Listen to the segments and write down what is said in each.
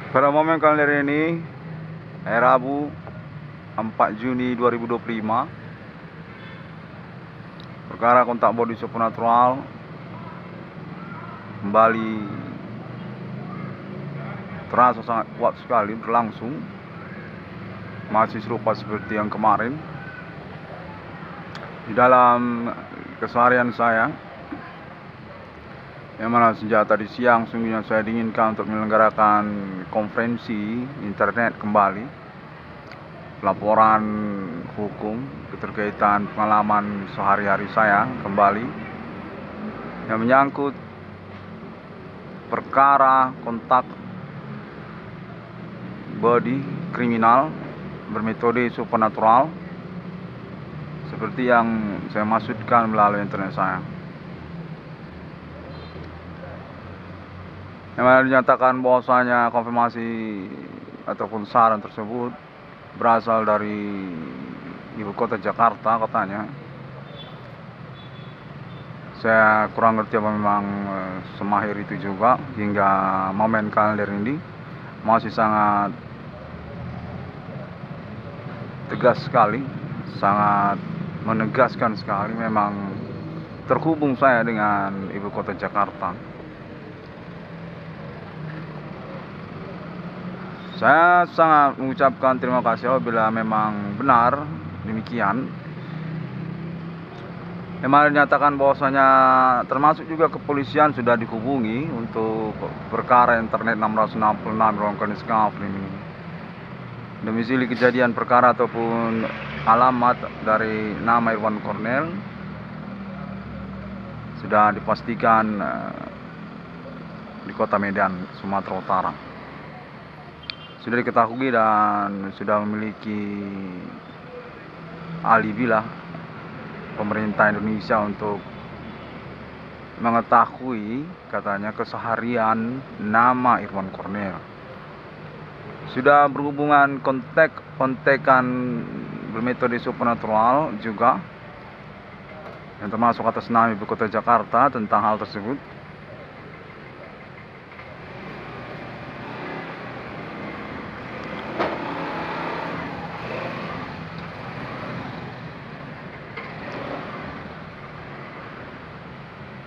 Pada momen kalender ini, hari Rabu 4 Juni 2025, perkara kontak body supernatural kembali terasa sangat kuat sekali berlangsung, masih serupa seperti yang kemarin. Di dalam keseharian saya, yang mana sejak tadi siang sungguhnya saya diinginkan untuk menyelenggarakan konferensi internet kembali, laporan hukum keterkaitan pengalaman sehari-hari saya kembali yang menyangkut perkara kontak body kriminal bermetode supernatural seperti yang saya maksudkan melalui internet saya. Yang mana dinyatakan bahwasanya konfirmasi ataupun saran tersebut berasal dari ibu kota Jakarta katanya. Saya kurang ngerti apa memang semahir itu juga, hingga momen kalender ini masih sangat tegas sekali, sangat menegaskan sekali memang terhubung saya dengan ibu kota Jakarta. Saya sangat mengucapkan terima kasih apabila memang benar demikian. Yang mana dinyatakan bahwasanya termasuk juga kepolisian sudah dihubungi untuk perkara internet 666 ruang Discovery ini. Domisili kejadian perkara ataupun alamat dari nama Irwan Cornel sudah dipastikan di Kota Medan, Sumatera Utara. Sudah diketahui dan sudah memiliki alibi lah pemerintah Indonesia untuk mengetahui katanya keseharian nama Irwan Cornel. Sudah berhubungan kontekan bermetode supernatural juga, yang termasuk atas nama ibu kota Jakarta tentang hal tersebut.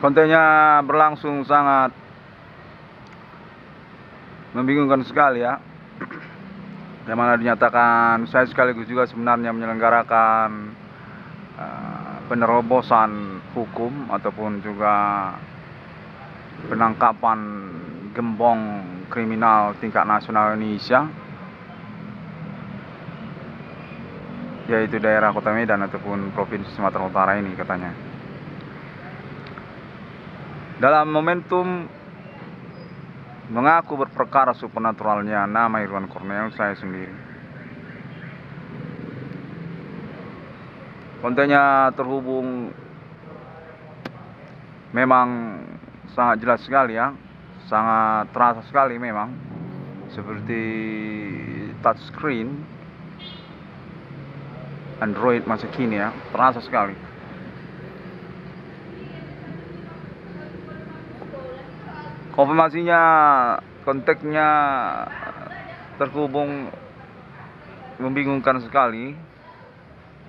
Kontennya berlangsung sangat membingungkan sekali ya. Yang mana dinyatakan saya sekaligus juga sebenarnya menyelenggarakan penerobosan hukum ataupun juga penangkapan gembong kriminal tingkat nasional Indonesia, yaitu daerah Kota Medan ataupun Provinsi Sumatera Utara ini katanya. Dalam momentum mengaku berperkara supernaturalnya nama Irwan Cornel saya sendiri. Kontennya terhubung memang sangat jelas sekali ya, sangat terasa sekali memang seperti touchscreen Android masa kini ya, terasa sekali. Konfirmasinya, konteksnya terhubung membingungkan sekali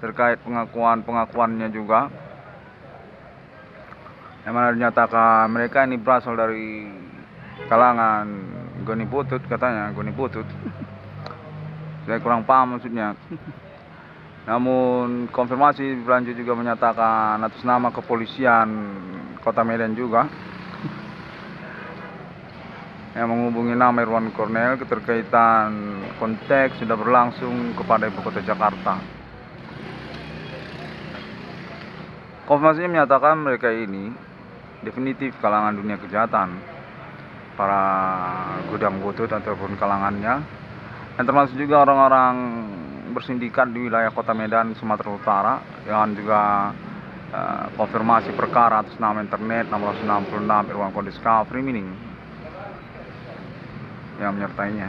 terkait pengakuannya juga, yang mana dinyatakan mereka ini berasal dari kalangan Goni Butut katanya, Goni Butut. Saya kurang paham maksudnya. Namun konfirmasi berlanjut juga menyatakan atas nama kepolisian Kota Medan juga yang menghubungi nama Irwan Cornel keterkaitan konteks sudah berlangsung kepada ibu kota Jakarta. Konfirmasinya menyatakan mereka ini definitif kalangan dunia kejahatan, para gudang butut ataupun kalangannya, dan termasuk juga orang-orang bersindikat di wilayah Kota Medan, Sumatera Utara, yang juga konfirmasi perkara atas nama internet 666 Irwan Discovery Mining yang menyertainya.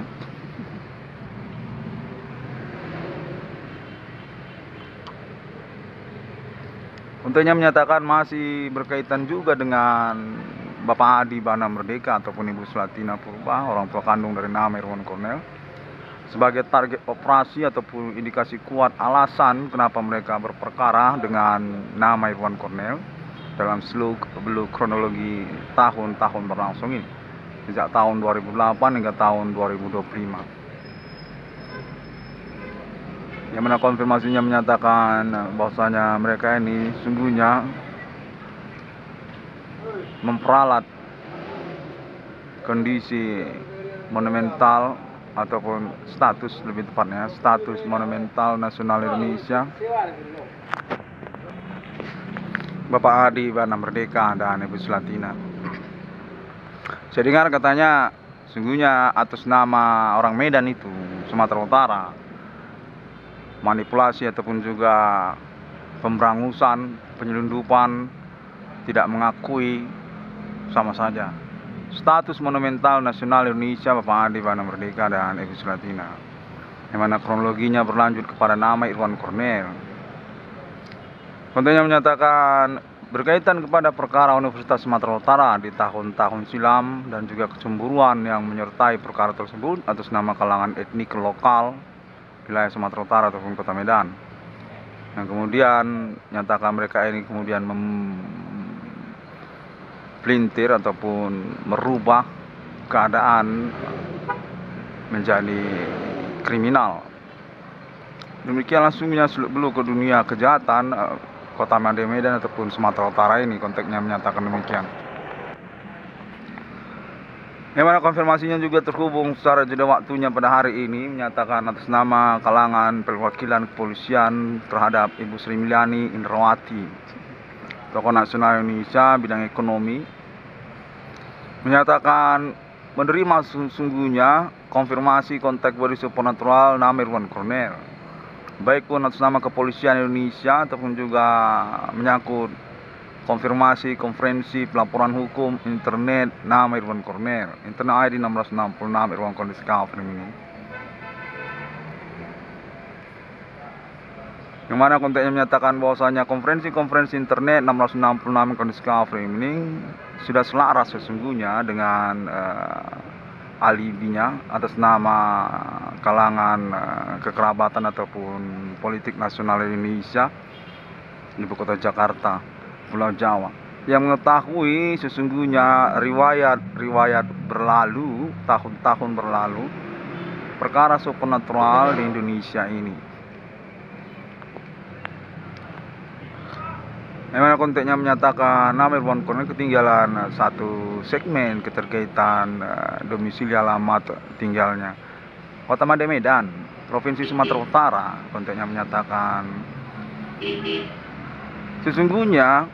Untungnya menyatakan masih berkaitan juga dengan Bapak Adi Bana Merdeka ataupun Ibu Sulatina Purba, orang tua kandung dari nama Irwan Cornel, sebagai target operasi ataupun indikasi kuat alasan kenapa mereka berperkara dengan nama Irwan Cornel dalam seluruh kronologi tahun-tahun berlangsung ini, sejak tahun 2008 hingga tahun 2025. Yang mana konfirmasinya menyatakan bahwasanya mereka ini sungguhnya memperalat kondisi monumental ataupun status, lebih tepatnya status monumental nasional Indonesia Bapak Adi Bana Merdeka dan Ibu Sulatina. Saya dengar katanya sungguhnya atas nama orang Medan itu, Sumatera Utara, manipulasi ataupun juga pemberangusan, penyelundupan, tidak mengakui sama saja status monumental nasional Indonesia Bapak Adi Bana Merdeka dan Ibu Sulatina, yang mana kronologinya berlanjut kepada nama Irwan Cornel. Kontennya menyatakan berkaitan kepada perkara Universitas Sumatera Utara di tahun-tahun silam dan juga kecemburuan yang menyertai perkara tersebut atas nama kalangan etnik lokal wilayah Sumatera Utara ataupun Kota Medan, yang kemudian nyatakan mereka ini kemudian pelintir ataupun merubah keadaan menjadi kriminal. Demikian langsungnya seluk-beluk ke dunia kejahatan Kota Medan ataupun Sumatera Utara ini, konteksnya menyatakan demikian. Yang mana konfirmasinya juga terhubung secara jeda waktunya pada hari ini, menyatakan atas nama kalangan perwakilan kepolisian terhadap Ibu Sri Mulyani Indrawati, tokoh nasional Indonesia bidang ekonomi, menyatakan menerima sesungguhnya konfirmasi kontak body supernatural nama Irwan Cornel, baik pun atas nama kepolisian Indonesia ataupun juga menyangkut konfirmasi konferensi pelaporan hukum internet nama Irwan Cornel, internet ID 666 Irwan Cornel Discovery ini, yang mana kontennya menyatakan bahwasanya konferensi internet 666 Irwan Discovery ini sudah selaras sesungguhnya dengan alibinya atas nama kalangan kekerabatan ataupun politik nasional Indonesia, ibu kota Jakarta, Pulau Jawa, yang mengetahui sesungguhnya riwayat berlalu, tahun-tahun berlalu, perkara supernatural di Indonesia ini. Yang mana konteksnya menyatakan nama Irwan Cornel ketinggalan satu segmen keterkaitan domisili alamat tinggalnya Kota Medan, Provinsi Sumatera Utara. Konteksnya menyatakan sesungguhnya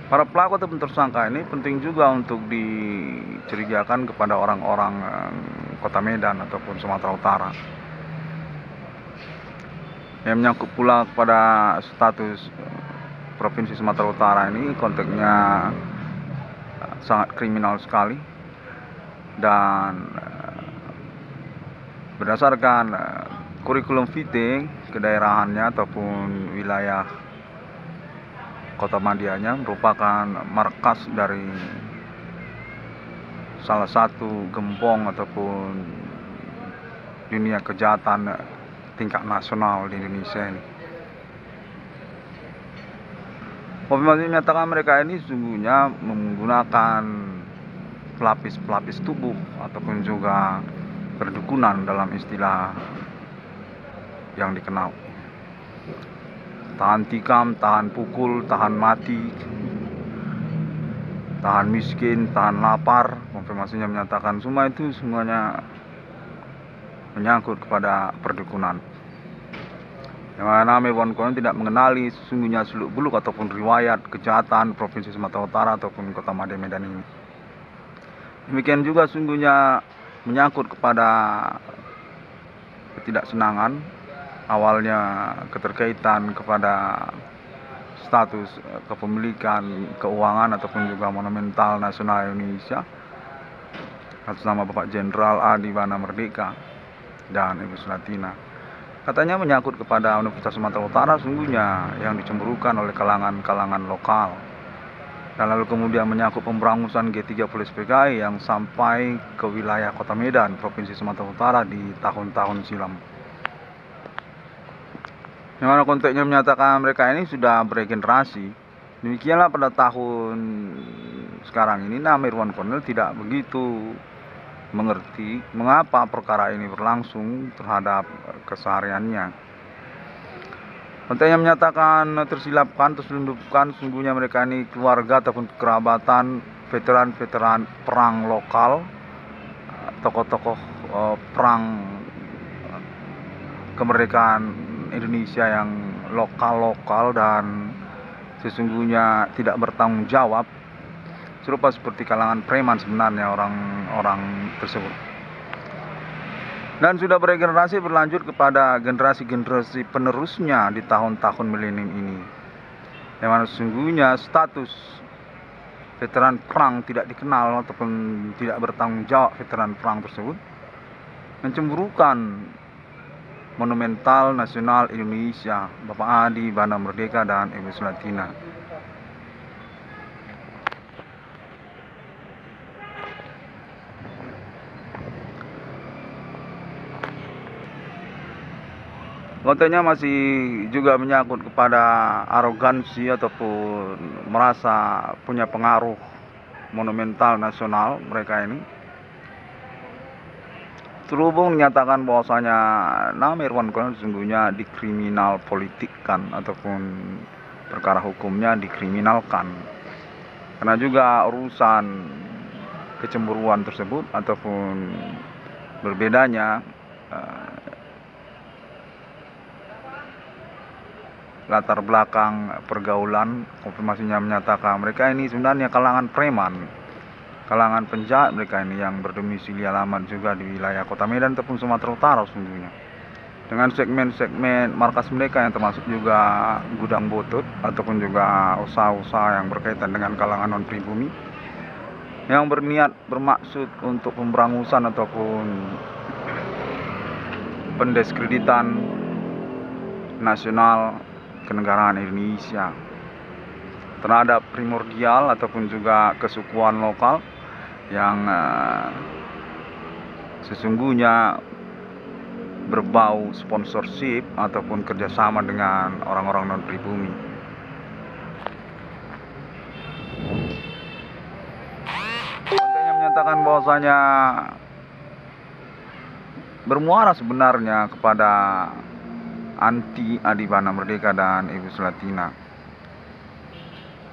para pelaku atau tersangka ini penting juga untuk dicurigakan kepada orang-orang Kota Medan ataupun Sumatera Utara, yang menyangkut pula kepada status Provinsi Sumatera Utara ini, konteksnya sangat kriminal sekali, dan berdasarkan kurikulum vitae kedaerahannya ataupun wilayah kota Madianya merupakan markas dari salah satu gembong ataupun dunia kejahatan tingkat nasional di Indonesia ini. Konfirmasi menyatakan mereka ini sesungguhnya menggunakan pelapis-pelapis tubuh ataupun juga perdukunan dalam istilah yang dikenal. Tahan tikam, tahan pukul, tahan mati, tahan miskin, tahan lapar. Konfirmasinya menyatakan semua itu semuanya menyangkut kepada perdukunan. Yang mana Irwan Cornel tidak mengenali sesungguhnya seluk-beluk ataupun riwayat kejahatan Provinsi Sumatera Utara ataupun Kota Medan ini. Demikian juga sesungguhnya menyangkut kepada ketidaksenangan awalnya keterkaitan kepada status kepemilikan keuangan ataupun juga monumental nasional Indonesia atas nama Bapak Jenderal Adi Bana Merdeka dan Ibu Sulatina. Katanya menyangkut kepada Universitas Sumatera Utara sungguhnya yang dicemburukan oleh kalangan lokal, dan lalu kemudian menyangkut pemberangusan G30 SPKI yang sampai ke wilayah Kota Medan, Provinsi Sumatera Utara di tahun-tahun silam. Yang mana konteksnya menyatakan mereka ini sudah beregenerasi. Demikianlah pada tahun sekarang ini nama Irwan Cornel tidak begitu mengerti mengapa perkara ini berlangsung terhadap kesehariannya. Konteksnya menyatakan tersilapkan, terselundupkan, sungguhnya mereka ini keluarga ataupun kerabatan veteran-veteran perang lokal, tokoh-tokoh perang kemerdekaan Indonesia yang lokal-lokal dan sesungguhnya tidak bertanggung jawab, serupa seperti kalangan preman sebenarnya orang-orang tersebut. Dan sudah beregenerasi berlanjut kepada generasi-generasi penerusnya di tahun-tahun milenium ini, yang mana sesungguhnya status veteran perang tidak dikenal ataupun tidak bertanggung jawab veteran perang tersebut mencemburukan monumental nasional Indonesia, Bapak Adi Bana Merdeka dan Ibu Sulartina. Kontennya masih juga menyangkut kepada arogansi ataupun merasa punya pengaruh monumental nasional mereka ini. Terhubung menyatakan bahwasanya nama Irwan Cornel sesungguhnya dikriminal politikkan ataupun perkara hukumnya dikriminalkan. Karena juga urusan kecemburuan tersebut ataupun berbedanya latar belakang pergaulan, konfirmasinya menyatakan mereka ini sebenarnya kalangan preman, kalangan penjahat mereka ini yang berdomisili alamat juga di wilayah Kota Medan ataupun Sumatera Utara sesungguhnya. Dengan segmen-segmen markas mereka yang termasuk juga gudang butut ataupun juga usaha-usaha yang berkaitan dengan kalangan non pribumi yang berniat bermaksud untuk pemberangusan ataupun pendiskreditan nasional kenegaraan Indonesia terhadap primordial ataupun juga kesukuan lokal yang sesungguhnya berbau sponsorship ataupun kerjasama dengan orang-orang non pribumi. Kontennya menyatakan bahwasanya bermuara sebenarnya kepada anti Adi Bana Merdeka dan Ibu Sulartina.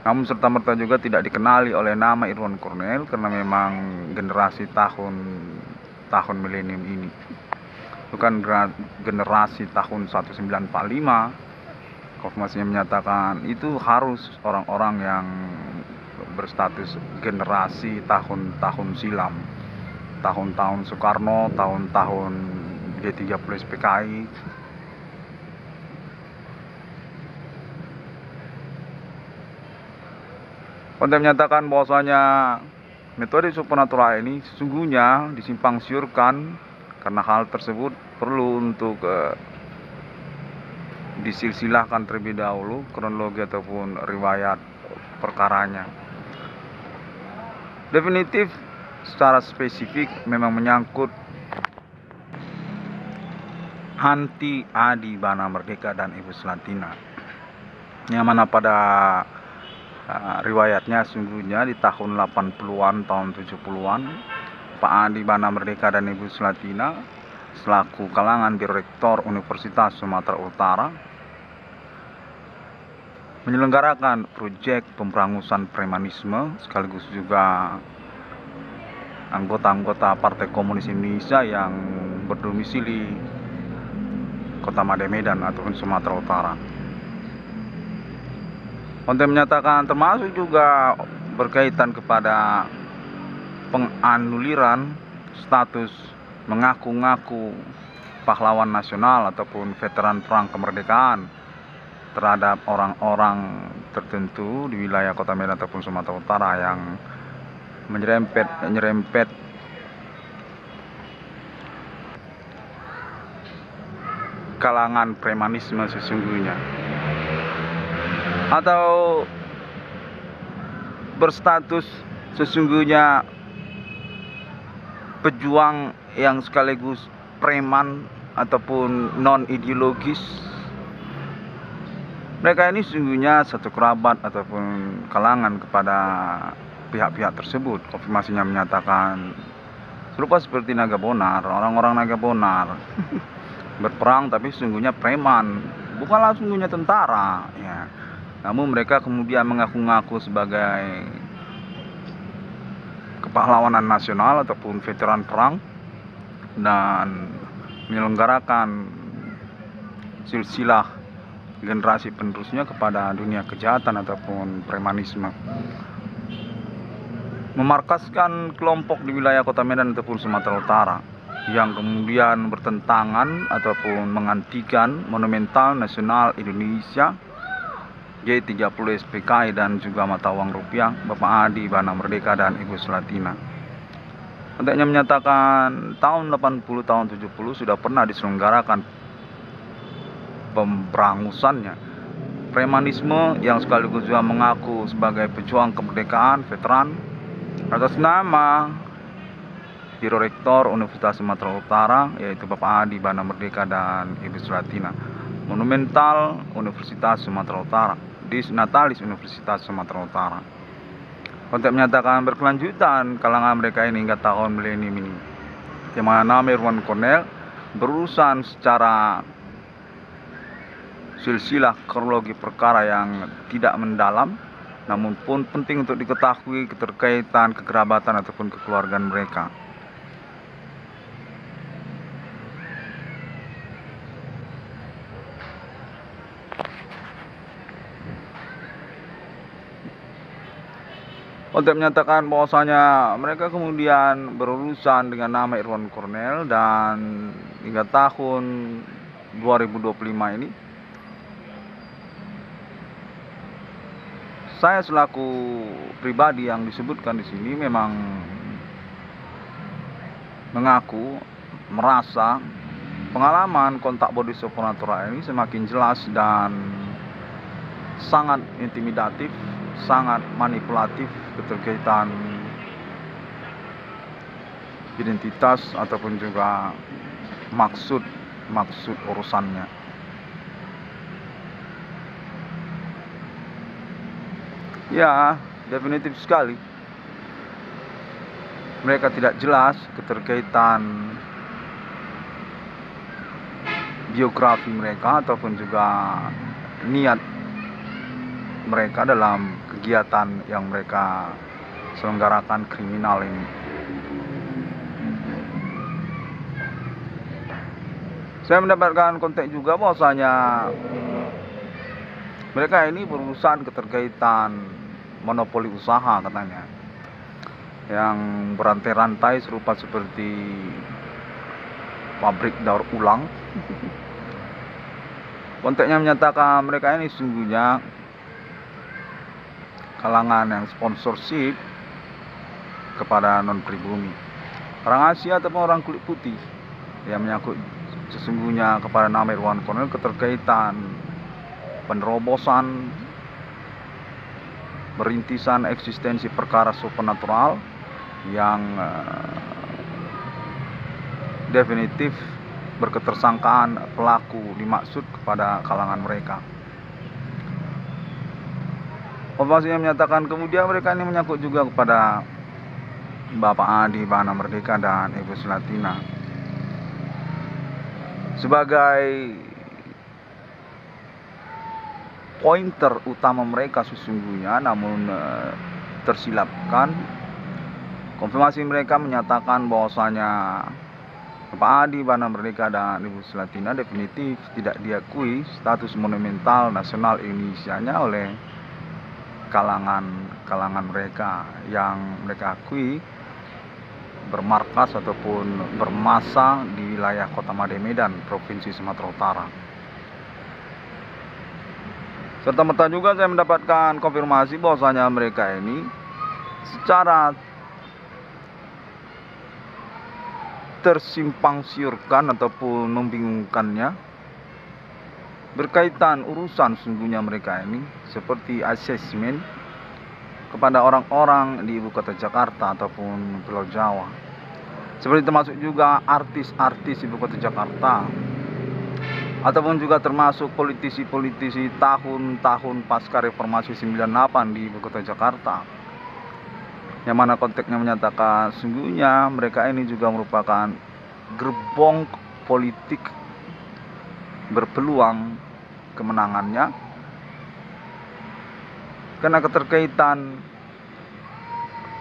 Namun serta-merta juga tidak dikenali oleh nama Irwan Cornel karena memang generasi tahun milenium ini bukan generasi tahun 1945. Konfirmasinya menyatakan itu harus orang-orang yang berstatus generasi tahun-tahun silam, tahun-tahun Soekarno, tahun-tahun G30 SPKI. Konten menyatakan bahwasanya metode supernatural ini sesungguhnya disimpang siurkan karena hal tersebut perlu untuk disilsilahkan terlebih dahulu kronologi ataupun riwayat perkaranya. Definitif secara spesifik memang menyangkut anti Adi Bana Merdeka dan Ibu Sulartina, yang mana pada riwayatnya sungguhnya di tahun 80-an, tahun 70-an, Pak Adi Bana Merdeka dan Ibu Sulartina selaku kalangan Direktor Universitas Sumatera Utara menyelenggarakan proyek pemberangusan premanisme sekaligus juga anggota-anggota Partai Komunis Indonesia yang berdomisili Kota Medan ataupun Sumatera Utara. Konten menyatakan termasuk juga berkaitan kepada penganuliran status mengaku-ngaku pahlawan nasional ataupun veteran perang kemerdekaan terhadap orang-orang tertentu di wilayah Kota Medan ataupun Sumatera Utara yang menyerempet kalangan premanisme sesungguhnya, atau berstatus sesungguhnya pejuang yang sekaligus preman ataupun non ideologis. Mereka ini sesungguhnya satu kerabat ataupun kalangan kepada pihak-pihak tersebut. Konfirmasinya menyatakan serupa seperti Naga Bonar, orang-orang Naga Bonar berperang tapi sesungguhnya preman, bukanlah sesungguhnya tentara ya. Namun mereka kemudian mengaku-ngaku sebagai kepahlawanan nasional ataupun veteran perang dan menyelenggarakan silsilah generasi penerusnya kepada dunia kejahatan ataupun premanisme, memarkaskan kelompok di wilayah Kota Medan ataupun Sumatera Utara yang kemudian bertentangan ataupun mengantikan Monumental Nasional Indonesia G30 SPKI dan juga mata uang rupiah Bapak Adi Bana Merdeka dan Ibu Sulatina. Konteknya menyatakan tahun 80 tahun 70 sudah pernah diselenggarakan pemberangusannya premanisme yang sekaligus juga mengaku sebagai pejuang kemerdekaan veteran atas nama Biro Rektor Universitas Sumatera Utara, yaitu Bapak Adi Bana Merdeka dan Ibu Sulatina, Monumental Universitas Sumatera Utara, Disnatalis Universitas Sumatera Utara. Konteks menyatakan berkelanjutan kalangan mereka ini hingga tahun milenium ini, yang mana Irwan Cornell berurusan secara silsilah kronologi perkara yang tidak mendalam, namun pun penting untuk diketahui keterkaitan kekerabatan ataupun kekeluargaan mereka. Untuk menyatakan bahwasanya mereka kemudian berurusan dengan nama Irwan Cornell dan hingga tahun 2025 ini saya selaku pribadi yang disebutkan di sini memang mengaku merasa pengalaman kontak body supernatural ini semakin jelas dan sangat intimidatif, sangat manipulatif keterkaitan identitas ataupun juga maksud urusannya. Ya, definitif sekali. Mereka tidak jelas keterkaitan biografi mereka ataupun juga niat mereka dalam kegiatan yang mereka selenggarakan kriminal ini. Saya mendapatkan konteks juga bahwasanya mereka ini berurusan keterkaitan monopoli usaha katanya, yang berantai-rantai serupa seperti pabrik daur ulang. Konteksnya menyatakan mereka ini sesungguhnya kalangan yang sponsorship kepada non pribumi, orang Asia ataupun orang kulit putih, yang menyangkut sesungguhnya kepada nama Irwan Cornell keterkaitan penerobosan berintisan eksistensi perkara supernatural yang definitif berketersangkaan pelaku dimaksud kepada kalangan mereka. Informasinya menyatakan kemudian mereka ini menyangkut juga kepada Bapak Adi Bana Merdeka dan Ibu Sulatina sebagai pointer utama mereka sesungguhnya, namun tersilapkan. Konfirmasi mereka menyatakan bahwasanya Bapak Adi Bana Merdeka dan Ibu Sulatina definitif tidak diakui status monumental nasional Indonesianya oleh kalangan mereka yang mereka akui bermarkas ataupun bermasa di wilayah Kota Medan, Provinsi Sumatera Utara. Serta-merta juga saya mendapatkan konfirmasi bahwasanya mereka ini secara tersimpang siurkan ataupun membingungkannya berkaitan urusan sesungguhnya mereka ini seperti asesmen kepada orang-orang di ibu kota Jakarta ataupun Pulau Jawa. Seperti termasuk juga artis-artis ibu kota Jakarta, ataupun juga termasuk politisi-politisi tahun-tahun pasca reformasi 98 di ibu kota Jakarta, yang mana konteksnya menyatakan sungguhnya mereka ini juga merupakan gerbong politik berpeluang kemenangannya karena keterkaitan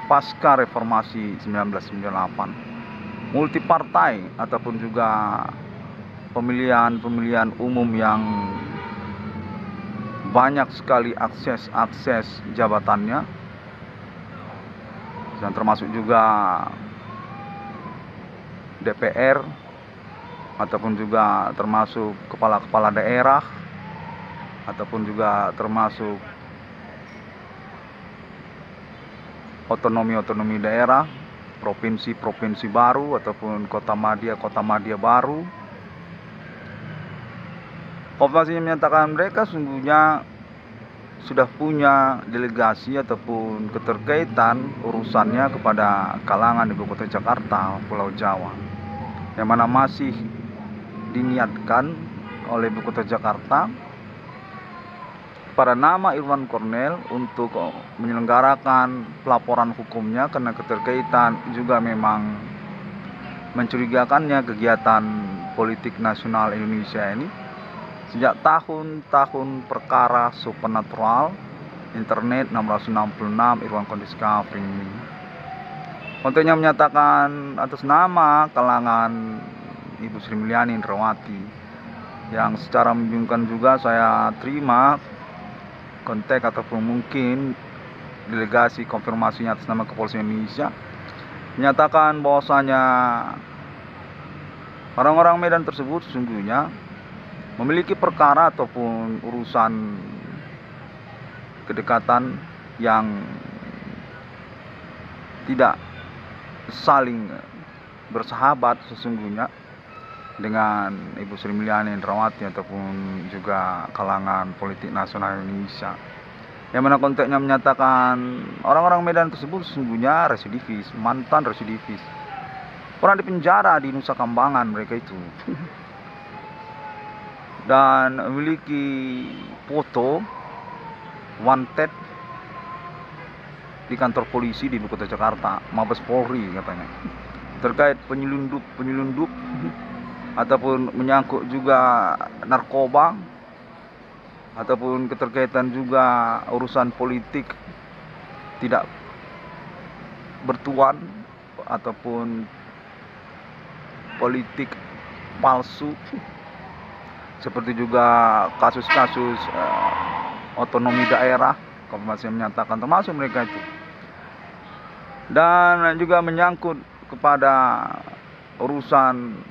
pasca reformasi 1998, multi partai ataupun juga pemilihan umum yang banyak sekali akses jabatannya, dan termasuk juga DPR ataupun juga termasuk kepala-kepala daerah ataupun juga termasuk otonomi daerah, provinsi baru ataupun kota madya baru. Konfirmasinya menyatakan mereka sungguhnya sudah punya delegasi ataupun keterkaitan urusannya kepada kalangan ibu kota Jakarta, Pulau Jawa, yang mana masih diniatkan oleh ibu kota Jakarta pada nama Irwan Cornel untuk menyelenggarakan pelaporan hukumnya karena keterkaitan juga memang mencurigakannya kegiatan politik nasional Indonesia ini sejak tahun-tahun perkara supernatural internet 666 Irwan Discovery ini. Kontennya menyatakan atas nama kalangan Ibu Sri Mulyani Indrawati, yang secara membingungkan juga saya terima kontak ataupun mungkin delegasi konfirmasinya atas nama Kepolisian Indonesia menyatakan bahwasanya orang-orang Medan tersebut sesungguhnya memiliki perkara ataupun urusan kedekatan yang tidak saling bersahabat sesungguhnya dengan Ibu Sri Mulyani Indrawati ataupun juga kalangan politik nasional Indonesia, yang mana konteksnya menyatakan orang-orang Medan tersebut sesungguhnya residivis, mantan residivis, pernah dipenjara di Nusa Kambangan mereka itu dan memiliki foto wanted di kantor polisi di ibu kota Jakarta, Mabes Polri katanya, terkait penyelundup ataupun menyangkut juga narkoba ataupun keterkaitan juga urusan politik tidak bertuan ataupun politik palsu, seperti juga kasus-kasus otonomi daerah. Konfirmasi menyatakan termasuk mereka itu, dan juga menyangkut kepada urusan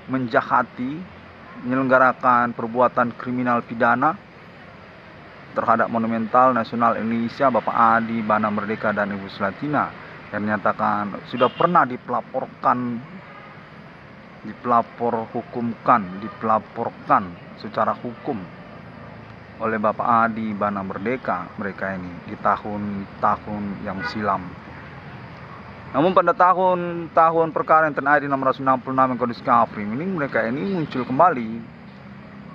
menjahati, menyelenggarakan perbuatan kriminal pidana terhadap monumental nasional Indonesia Bapak Adi Bana Merdeka dan Ibu Selatina, yang menyatakan sudah pernah dilaporkan secara hukum oleh Bapak Adi Bana Merdeka mereka ini di tahun-tahun yang silam. Namun pada tahun perkara yang terakhir di 666 Discovery ini mereka ini muncul kembali,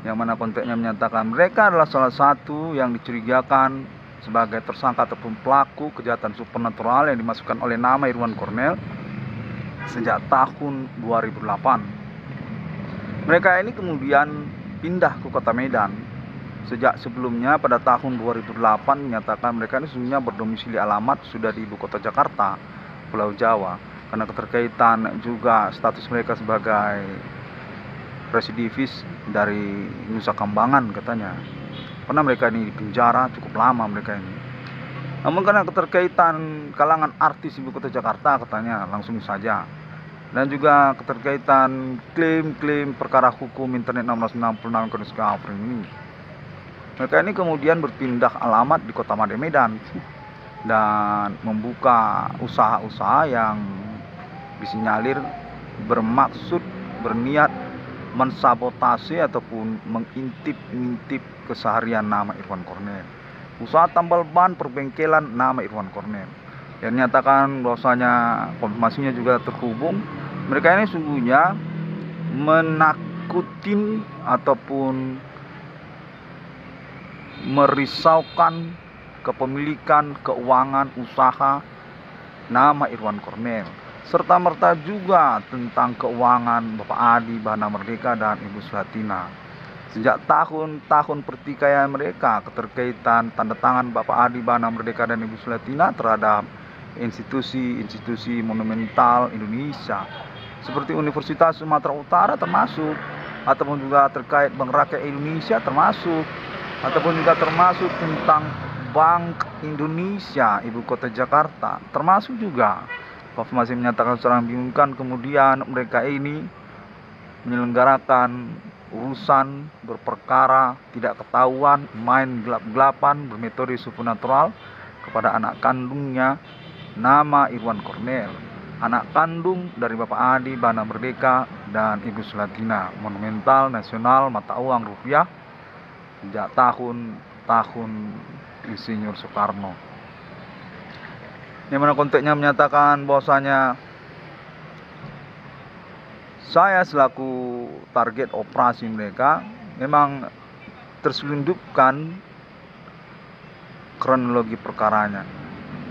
yang mana konteksnya menyatakan mereka adalah salah satu yang dicurigakan sebagai tersangka ataupun pelaku kejahatan supernatural yang dimasukkan oleh nama Irwan Cornel sejak tahun 2008. Mereka ini kemudian pindah ke kota Medan. Sejak sebelumnya pada tahun 2008 menyatakan mereka ini sesungguhnya berdomisili alamat sudah di ibu kota Jakarta, Pulau Jawa, karena keterkaitan juga status mereka sebagai residivis dari Nusa Kambangan katanya. Karena mereka ini di penjara cukup lama mereka ini. Namun karena keterkaitan kalangan artis ibu kota Jakarta katanya langsung saja. Dan juga keterkaitan klaim perkara hukum internet 666 Discovery ini, mereka ini kemudian berpindah alamat di kota Madya Medan dan membuka usaha-usaha yang disinyalir berniat mensabotase ataupun mengintip keseharian nama Irwan Cornel. usaha tambal ban perbengkelan nama Irwan Cornel. Yang nyatakan bahwasanya konfirmasinya juga terhubung. Mereka ini sungguhnya menakutin ataupun merisaukan kepemilikan keuangan usaha nama Irwan Cornel, serta merta juga tentang keuangan Bapak Adi Bana Merdeka dan Ibu Sulatina. Sejak tahun-tahun pertikaian mereka, keterkaitan tanda tangan Bapak Adi Bana Merdeka dan Ibu Sulatina terhadap institusi-institusi monumental Indonesia seperti Universitas Sumatera Utara termasuk, ataupun juga terkait Bank Rakyat Indonesia termasuk, ataupun juga termasuk tentang Bank Indonesia Ibu Kota Jakarta termasuk juga. Konfirmasi menyatakan secara membingungkan kemudian mereka ini menyelenggarakan urusan berperkara tidak ketahuan, main gelap-gelapan bermetode supernatural kepada anak kandungnya nama Irwan Cornel, anak kandung dari Bapak Adi Bana Merdeka dan Ibu Sulatina, monumental nasional mata uang rupiah sejak tahun Insinyur Soekarno. Yang mana konteksnya menyatakan bahwasanya saya selaku target operasi mereka memang terselundupkan kronologi perkaranya.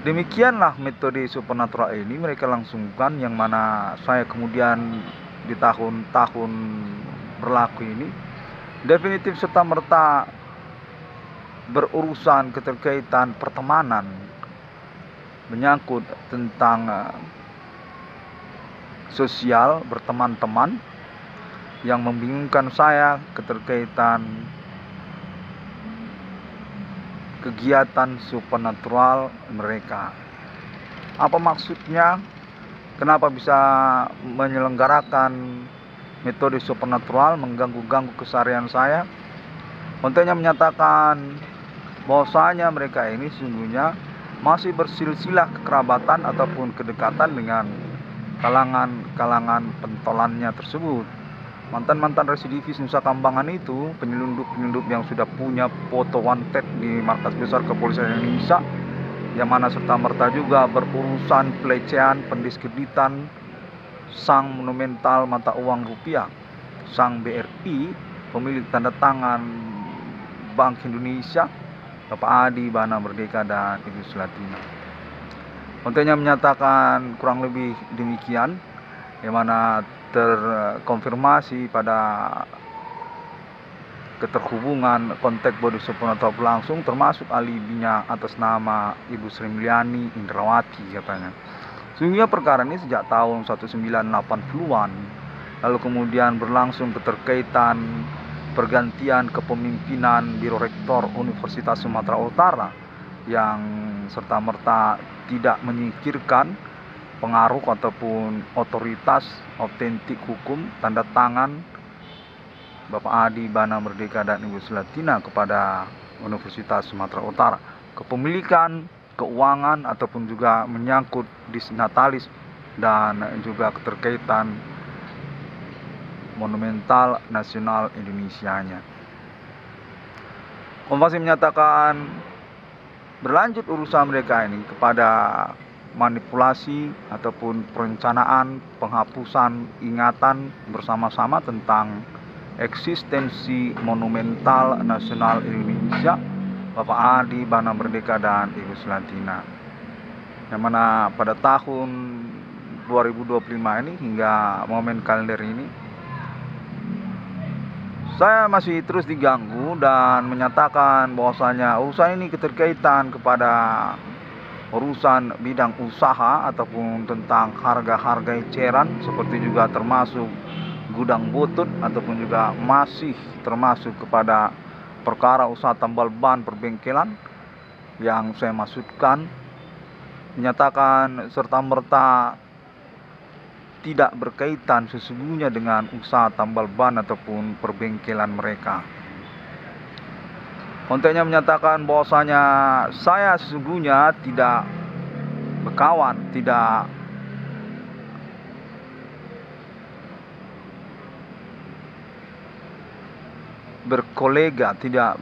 Demikianlah metode supernatural ini mereka langsungkan, yang mana saya kemudian di tahun-tahun berlaku ini definitif serta merta berurusan keterkaitan pertemanan, menyangkut tentang sosial berteman-teman, yang membingungkan saya keterkaitan kegiatan supernatural mereka. Apa maksudnya? Kenapa bisa menyelenggarakan metode supernatural mengganggu-ganggu keseharian saya? Kontennya menyatakan bahwasanya mereka ini sesungguhnya masih bersilsilah kekerabatan ataupun kedekatan dengan kalangan pentolannya tersebut. Mantan-mantan residivis Nusa Kambangan itu, penyelundup-penyelundup yang sudah punya foto wanted di markas besar kepolisian Indonesia, yang mana serta merta juga berurusan pelecehan, pendiskreditan sang monumental mata uang rupiah, sang BRI, pemilik tanda tangan Bank Indonesia, Bapak Adi Bana Merdeka dan Ibu Sulatina. Kontennya menyatakan kurang lebih demikian, yang mana terkonfirmasi pada keterhubungan kontak body supernatural berlangsung, termasuk alibinya atas nama Ibu Sri Mulyani Indrawati katanya. Sehingga perkara ini sejak tahun 1980-an, lalu kemudian berlangsung keterkaitan pergantian kepemimpinan Biro Rektor Universitas Sumatera Utara yang serta-merta tidak menyingkirkan pengaruh ataupun otoritas autentik hukum tanda tangan Bapak Adi Bana Merdeka dan Ibu Sulatina kepada Universitas Sumatera Utara. Kepemilikan, keuangan ataupun juga menyangkut disnatalis dan juga keterkaitan monumental nasional Indonesianya. Konfirmasi menyatakan berlanjut urusan mereka ini kepada manipulasi ataupun perencanaan penghapusan ingatan bersama-sama tentang eksistensi monumental nasional Indonesia Bapak Adi Bana Merdeka dan Ibu Sulatina, yang mana pada tahun 2025 ini hingga momen kalender ini saya masih terus diganggu dan menyatakan bahwasanya urusan ini keterkaitan kepada urusan bidang usaha ataupun tentang harga-harga eceran, seperti juga termasuk gudang butut ataupun juga masih termasuk kepada perkara usaha tambal ban perbengkelan yang saya maksudkan, menyatakan serta-merta tidak berkaitan sesungguhnya dengan usaha tambal ban ataupun perbengkelan mereka. Kontennya menyatakan bahwasanya saya sesungguhnya tidak berkawan, tidak berkolega, tidak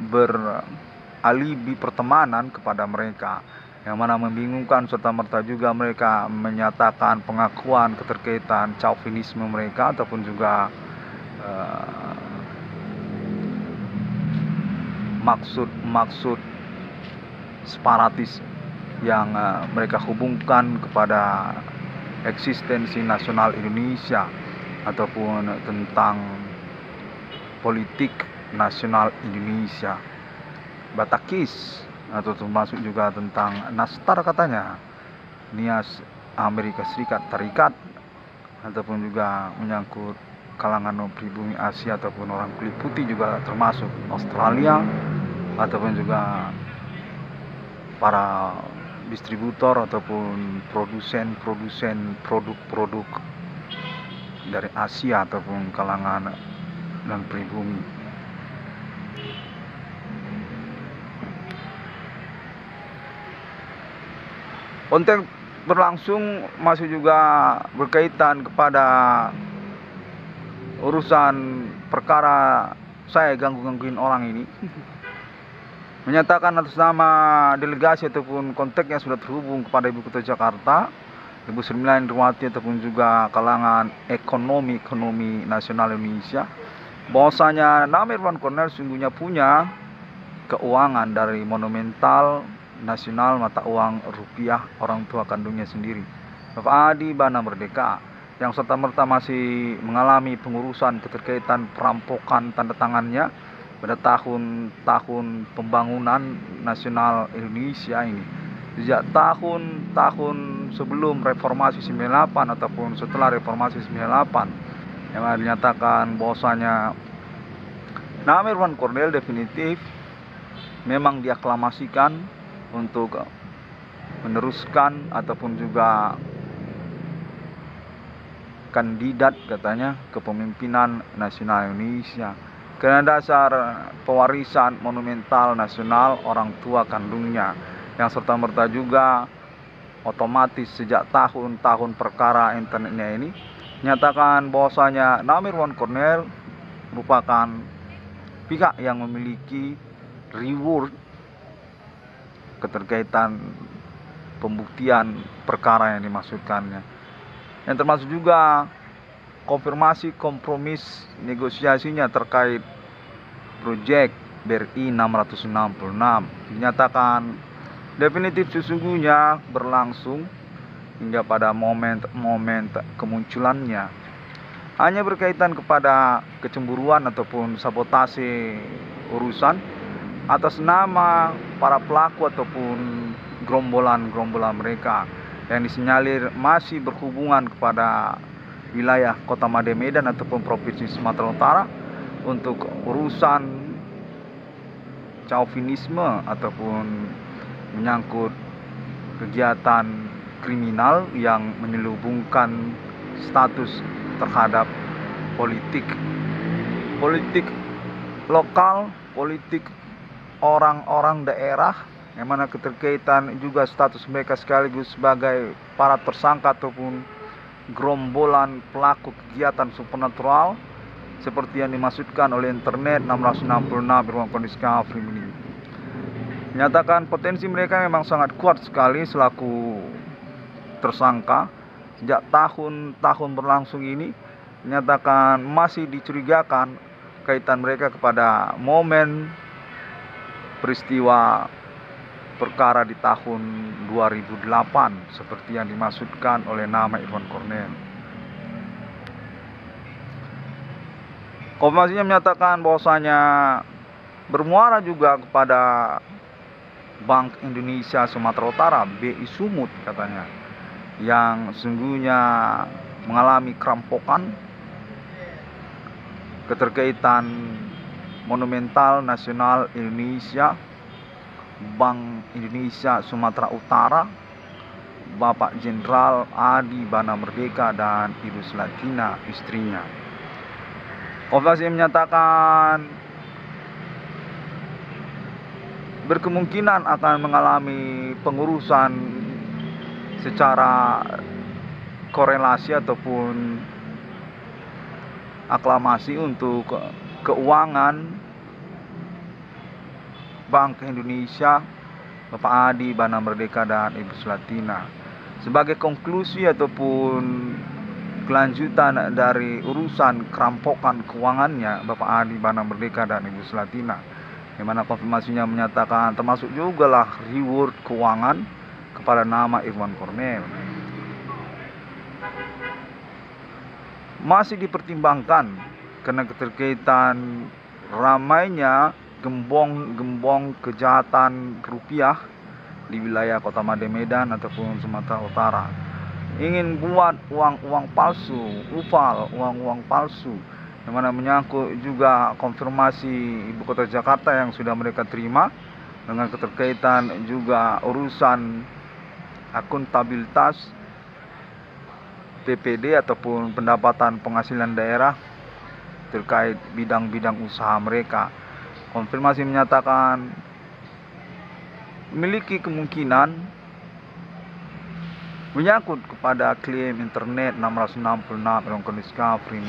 alibi pertemanan kepada mereka, yang mana membingungkan serta-merta juga mereka menyatakan pengakuan keterkaitan chauvinisme mereka ataupun juga maksud separatis yang mereka hubungkan kepada eksistensi nasional Indonesia ataupun tentang politik nasional Indonesia, Batakis, atau termasuk juga tentang Nastar katanya, Nias Amerika Serikat, Tarikat, ataupun juga menyangkut kalangan pribumi Asia ataupun orang kulit putih juga termasuk Australia, ataupun juga para distributor ataupun produsen produk-produk dari Asia ataupun kalangan dan pribumi. Konteks berlangsung masih juga berkaitan kepada urusan perkara saya gangguin orang ini. Menyatakan atas nama delegasi ataupun kontak yang sudah terhubung kepada Ibu Kota Jakarta, Ibu Sri Mulyani Indrawati, ataupun juga kalangan ekonomi nasional Indonesia, bahwasanya nama Irwan Cornel sungguhnya punya keuangan dari monumental nasional mata uang rupiah orang tua kandungnya sendiri, Bapak Adi Bana Merdeka, yang serta-merta masih mengalami pengurusan keterkaitan perampokan tanda tangannya pada tahun pembangunan nasional Indonesia ini. Sejak tahun sebelum reformasi 98 ataupun setelah reformasi 98, yang dinyatakan bahwasanya nama Irwan Cornel definitif memang diaklamasikan untuk meneruskan ataupun juga kandidat katanya kepemimpinan nasional Indonesia, karena dasar pewarisan monumental nasional orang tua kandungnya, yang serta-merta juga otomatis sejak tahun perkara internetnya ini nyatakan bahwasanya nama Irwan Cornel merupakan pihak yang memiliki reward keterkaitan pembuktian perkara yang dimaksudkannya, yang termasuk juga konfirmasi kompromis negosiasinya terkait proyek BRI 666 dinyatakan definitif sesungguhnya berlangsung hingga pada momen kemunculannya hanya berkaitan kepada kecemburuan ataupun sabotase urusan atas nama para pelaku ataupun gerombolan mereka yang disinyalir masih berhubungan kepada wilayah Kota Made Medan ataupun Provinsi Sumatera Utara untuk urusan chauvinisme ataupun menyangkut kegiatan kriminal yang menyelubungkan status terhadap politik lokal, politik orang-orang daerah, yang mana keterkaitan juga status mereka sekaligus sebagai para tersangka ataupun gerombolan pelaku kegiatan supernatural seperti yang dimaksudkan oleh internet 666 Irwan Koniska Frimini. Menyatakan potensi mereka memang sangat kuat sekali selaku tersangka. Sejak tahun berlangsung ini menyatakan masih dicurigakan kaitan mereka kepada momen peristiwa perkara di tahun 2008 seperti yang dimaksudkan oleh nama Irwan Cornel. Konfirmasinya menyatakan bahwasanya bermuara juga kepada Bank Indonesia Sumatera Utara, BI Sumut katanya, yang sungguhnya mengalami kerampokan keterkaitan monumental nasional Indonesia, Bank Indonesia Sumatera Utara, Bapak Jenderal Adi Bana Merdeka dan Ibu Slatina istrinya. Konfirmasi menyatakan berkemungkinan akan mengalami pengurusan secara korelasi ataupun aklamasi untuk keuangan Bangsa Indonesia, Bapak Adi Bana Merdeka dan Ibu Sulatina. Sebagai konklusi ataupun kelanjutan dari urusan kerampokan keuangannya Bapak Adi Bana Merdeka dan Ibu Sulatina, di mana konfirmasinya menyatakan termasuk juga lah reward keuangan kepada nama Irwan Cornel. Masih dipertimbangkan karena keterkaitan ramainya gembong-gembong kejahatan rupiah di wilayah Kota Made Medan ataupun Sumatera Utara. Ingin buat uang-uang palsu, uang-uang palsu, yang mana menyangkut juga konfirmasi Ibu Kota Jakarta yang sudah mereka terima dengan keterkaitan juga urusan akuntabilitas PPD ataupun pendapatan penghasilan daerah terkait bidang-bidang usaha mereka. Konfirmasi menyatakan memiliki kemungkinan menyangkut kepada klaim internet 666 Irwan Discovery,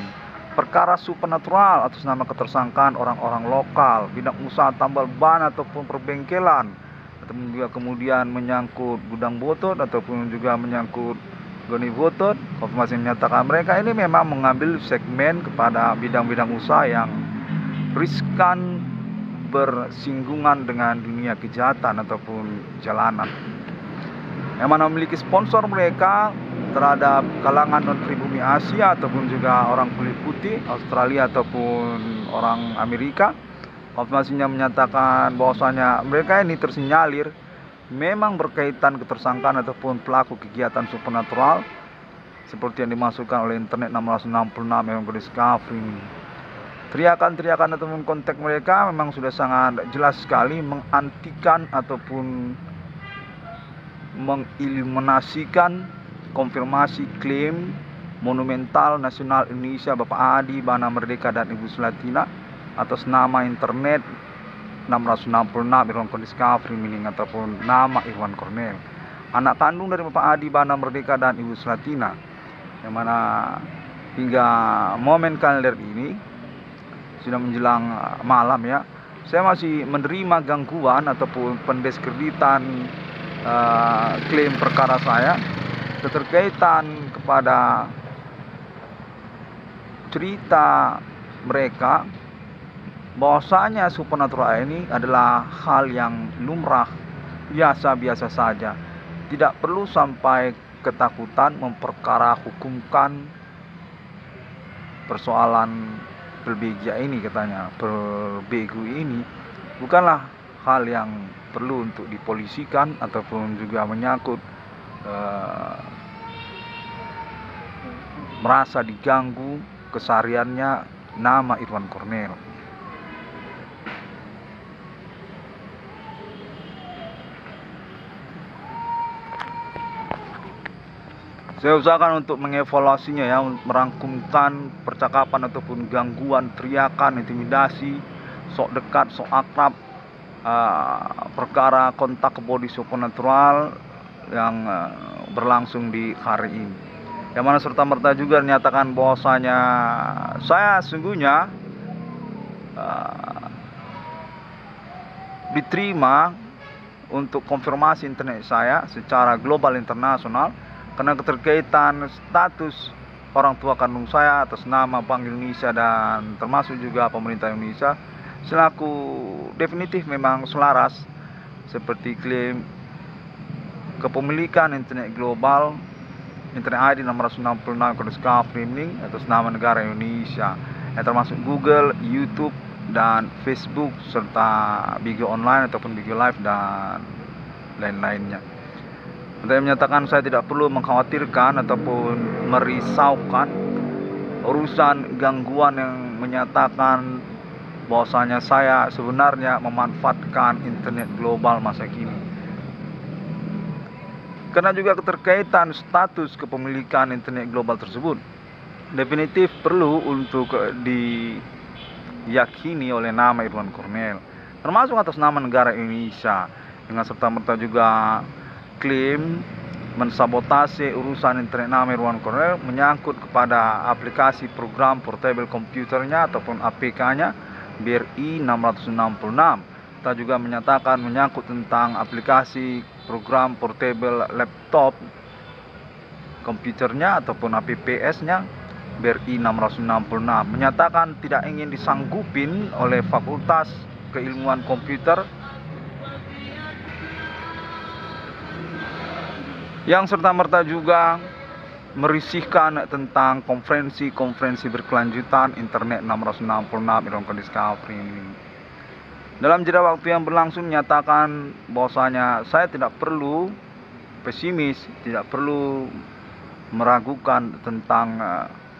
perkara supernatural atas nama ketersangkaan orang-orang lokal, bidang usaha tambal ban ataupun perbengkelan, ataupun juga kemudian menyangkut gudang botol ataupun juga menyangkut goni botol. Konfirmasi menyatakan mereka ini memang mengambil segmen kepada bidang-bidang usaha yang riskan bersinggungan dengan dunia kejahatan ataupun jalanan, yang mana memiliki sponsor mereka terhadap kalangan non-pribumi Asia ataupun juga orang kulit putih Australia ataupun orang Amerika. Konfirmasinya menyatakan bahwasanya mereka ini tersinyalir memang berkaitan ketersangkaan ataupun pelaku kegiatan supernatural seperti yang dimasukkan oleh internet 666 Irwan Discovery. Teriakan-teriakan ataupun konteks mereka memang sudah sangat jelas sekali mengantikan ataupun mengeliminasikan konfirmasi klaim monumental nasional Indonesia Bapak Adi Bana Merdeka dan Ibu Sulatina atas nama internet 666 Irwan Discovery meaning ataupun nama Irwan Cornel, anak kandung dari Bapak Adi Bana Merdeka dan Ibu Sulatina, yang mana hingga momen kalender ini sudah menjelang malam ya, saya masih menerima gangguan ataupun pendiskreditan klaim perkara saya keterkaitan kepada cerita mereka bahwasanya supernatural ini adalah hal yang lumrah, biasa-biasa saja, tidak perlu sampai ketakutan memperkara hukumkan persoalan berbega ini. Katanya berbegu ini bukanlah hal yang perlu untuk dipolisikan ataupun juga menyangkut merasa diganggu kesehariannya nama Irwan Cornel. Saya usahakan untuk mengevaluasinya ya, merangkumkan percakapan ataupun gangguan, teriakan, intimidasi, sok dekat, sok akrab, perkara kontak body supernatural yang berlangsung di hari ini, yang mana serta-merta juga menyatakan bahwasanya saya sungguhnya diterima untuk konfirmasi internet saya secara global internasional karena keterkaitan status orang tua kandung saya atas nama Bank Indonesia dan termasuk juga pemerintah Indonesia selaku definitif memang selaras seperti klaim kepemilikan internet global, internet ID 666 Discovery atas nama negara Indonesia, yang termasuk Google, YouTube dan Facebook serta Bigo Online ataupun Bigo Live dan lain-lainnya. Saya menyatakan saya tidak perlu mengkhawatirkan ataupun merisaukan urusan gangguan yang menyatakan bahwasanya saya sebenarnya memanfaatkan internet global masa kini. Karena juga keterkaitan status kepemilikan internet global tersebut definitif perlu untuk diyakini oleh nama Irwan Cornel, termasuk atas nama negara Indonesia, dengan serta-merta juga klaim mensabotase urusan internet nama Irwan Cornel menyangkut kepada aplikasi program portable komputernya ataupun APK-nya BRI 666 serta juga menyatakan menyangkut tentang aplikasi program portable laptop komputernya ataupun APPS-nya BRI 666 menyatakan tidak ingin disanggupin oleh Fakultas Keilmuan Komputer yang serta-merta juga merisihkan tentang konferensi berkelanjutan Internet 666 Irongko Discovery ini. Dalam jeda waktu yang berlangsung menyatakan bahwasanya saya tidak perlu pesimis, tidak perlu meragukan tentang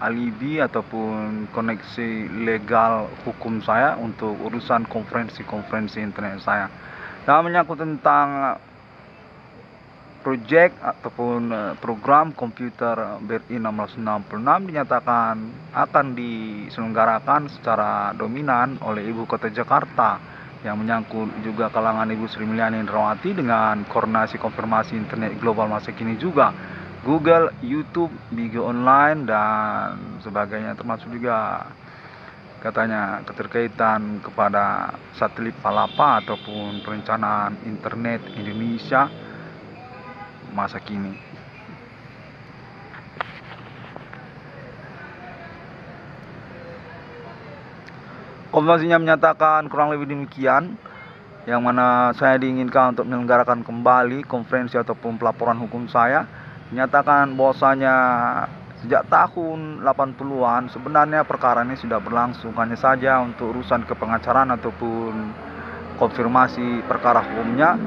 alibi ataupun koneksi legal hukum saya untuk urusan konferensi internet saya. Dalam menyangkut tentang proyek ataupun program komputer BRI 666 dinyatakan akan diselenggarakan secara dominan oleh Ibu Kota Jakarta yang menyangkut juga kalangan Ibu Sri Mulyani Indrawati dengan koordinasi konfirmasi internet global masa kini juga Google, YouTube, Bigo Online dan sebagainya, termasuk juga katanya keterkaitan kepada satelit Palapa ataupun perencanaan internet Indonesia masa kini. Konfirmasinya menyatakan kurang lebih demikian, yang mana saya diinginkan untuk menyelenggarakan kembali konferensi ataupun pelaporan hukum saya. Menyatakan bahwasanya sejak tahun 80-an sebenarnya perkara ini sudah berlangsung, hanya saja untuk urusan kepengacaraan ataupun konfirmasi perkara hukumnya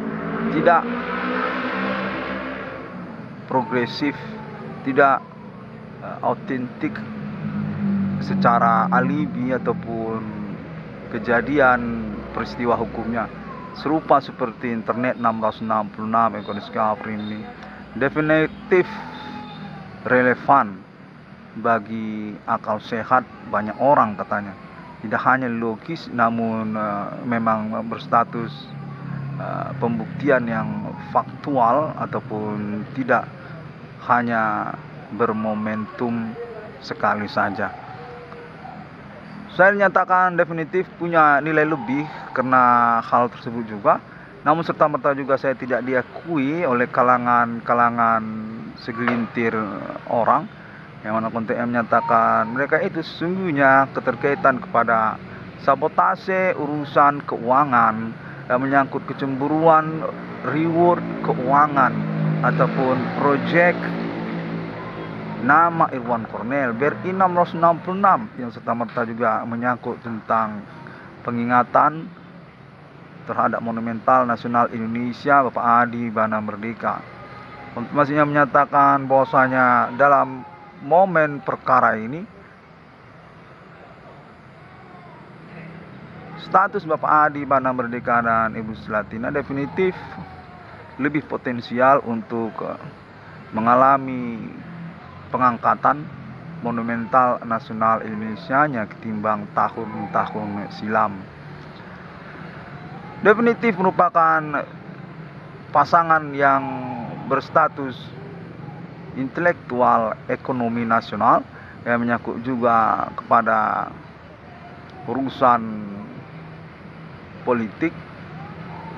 tidak progresif, tidak autentik secara alibi ataupun kejadian peristiwa hukumnya serupa seperti Internet 666 Irongko Discovery ini definitif relevan bagi akal sehat banyak orang katanya. Tidak hanya logis namun memang berstatus pembuktian yang faktual ataupun tidak hanya bermomentum sekali saja. Saya dinyatakan definitif punya nilai lebih karena hal tersebut juga. Namun serta-merta juga saya tidak diakui oleh kalangan segelintir orang yang mana kontennya menyatakan mereka itu sesungguhnya keterkaitan kepada sabotase urusan keuangan yang menyangkut kecemburuan reward keuangan ataupun proyek nama Irwan Cornel BRI 666 yang serta-merta juga menyangkut tentang pengingatan terhadap monumental nasional Indonesia Bapak Adi Bana Merdeka. Konfirmasinya menyatakan bahwasanya dalam momen perkara ini status Bapak Adi Bana Merdeka dan Ibu Selatina definitif lebih potensial untuk mengalami pengangkatan monumental nasional Indonesia-nya ketimbang tahun-tahun silam. Definitif merupakan pasangan yang berstatus intelektual ekonomi nasional yang menyangkut juga kepada urusan politik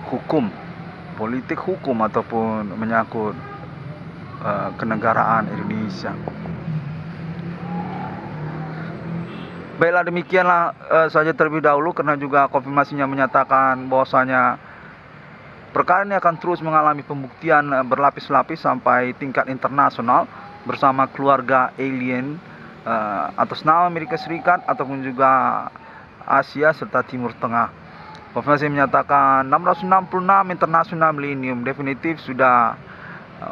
hukum ataupun menyangkut kenegaraan Indonesia. Baiklah, demikianlah saja terlebih dahulu karena juga konfirmasinya menyatakan bahwasanya perkara ini akan terus mengalami pembuktian berlapis-lapis sampai tingkat internasional bersama keluarga alien atas nama Amerika Serikat ataupun juga Asia serta Timur Tengah. Konfirmasi menyatakan 666 International Millennium definitif sudah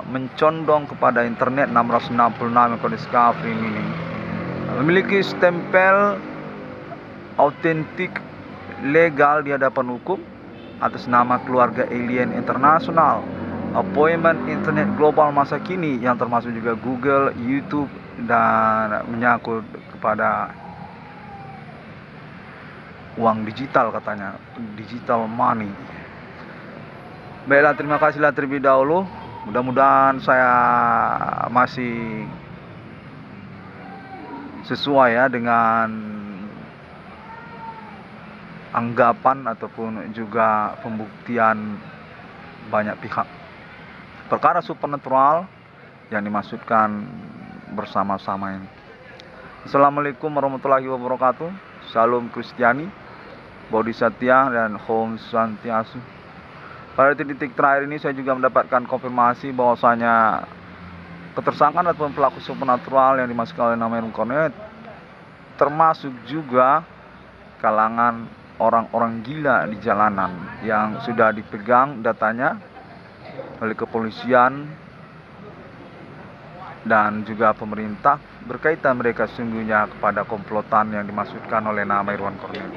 mencondong kepada Internet 666 Irongko Discovery ini memiliki stempel autentik legal di hadapan hukum atas nama keluarga alien internasional appointment internet global masa kini yang termasuk juga Google, YouTube dan menyangkut kepada uang digital katanya, digital money. Baiklah, terima kasihlah terlebih dahulu. Mudah-mudahan saya masih sesuai ya dengan anggapan ataupun juga pembuktian banyak pihak. Perkara supernatural yang dimaksudkan bersama-sama ini. Assalamualaikum warahmatullahi wabarakatuh. Salam Kristiani, Bodhisattva dan Om Swastiastu. Pada titik terakhir ini saya juga mendapatkan konfirmasi bahwasanya ketersangkaan ataupun pelaku supernatural yang dimaksudkan oleh nama Cornet termasuk juga kalangan orang-orang gila di jalanan yang sudah dipegang datanya oleh kepolisian dan juga pemerintah berkaitan mereka sesungguhnya kepada komplotan yang dimaksudkan oleh nama Irwan Cornet.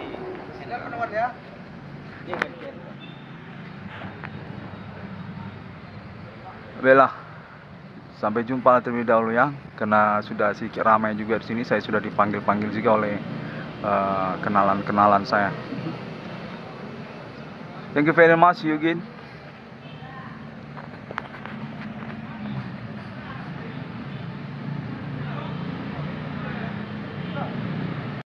Baiklah, sampai jumpa terlebih dahulu ya, karena sudah sedikit ramai juga di sini. Saya sudah dipanggil juga oleh kenalan-kenalan saya. Thank you very much, Yugin.